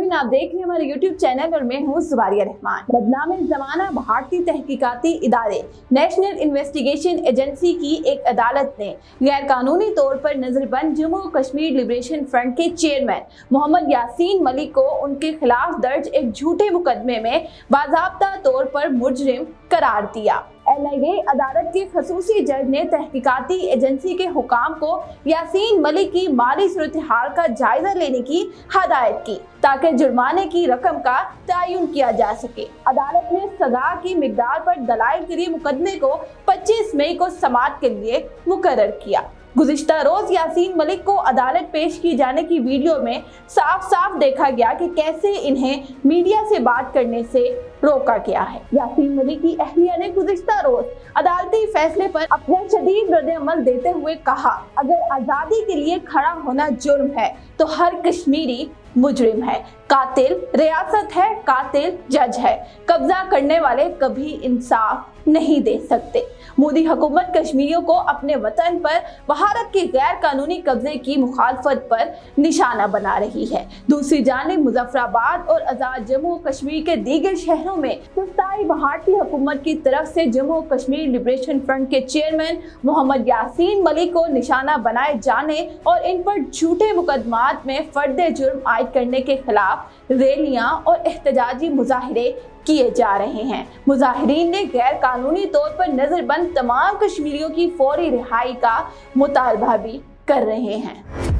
नाज़रीन, आप देख रहे हैं हमारे YouTube चैनल और मैं हूँ ज़ुबारिया रहमान। बदनाम ज़माना भारतीय तहकीकाती इदारे नेशनल इन्वेस्टिगेशन एजेंसी की एक अदालत ने गैर कानूनी तौर पर नजरबंद जम्मू कश्मीर लिबरेशन फ्रंट के चेयरमैन मोहम्मद यासीन मलिक को उनके खिलाफ दर्ज एक झूठे मुकदमे में बाज़ाब्ता तौर पर मुजरिम करार दिया। LIA अदालत के खसूसी जज ने तहकीकाती एजेंसी के हुकाम को यासीन मलिक की माली सूरत-ए-हाल का जायजा लेने की हदायत की ताकि जुर्माने की रकम का तयन किया जा सके। अदालत ने सजा की मिकदार पर दलाइल के लिए मुकदमे को 25 मई को समाअत के लिए मुकर्रर किया। गुज़िश्ता रोज यासीन मलिक को अदालत पेश की जाने की वीडियो में साफ साफ देखा गया कि कैसे इन्हें मीडिया से बात करने से रोका गया है। यासीन मलिक की अहलिया ने गुज़िश्ता रोज अदालती फैसले पर अपना शदीद रद्द-ए-अमल देते हुए कहा, अगर आज़ादी के लिए खड़ा होना जुर्म है तो हर कश्मीरी मुजरिम है। कातिल रियासत है, कातिल जज है। कब्जा करने वाले कभी इंसाफ नहीं दे सकते। मोदी हुकूमत कश्मीरियों को अपने वतन पर भारत के गैर कानूनी कब्जे की मुखालफत पर निशाना बना रही है। दूसरी जानिब मुजफ्फराबाद और आज़ाद जम्मू कश्मीर के दीगर शहरों में सुस्ताई भारतीय हुकूमत की तरफ से जम्मू कश्मीर लिबरेशन फ्रंट के चेयरमैन मोहम्मद यासीन मलिक को निशाना बनाए जाने और इन पर झूठे मुकदमात में फर्द जुर्म आयद करने के खिलाफ रैलियां और एहतजाजी मुजाहिरे किए जा रहे हैं। मुजाहिरीन ने गैर कानूनी तौर पर नजरबंद तमाम कश्मीरियों की फौरी रिहाई का मुतालबा भी कर रहे हैं।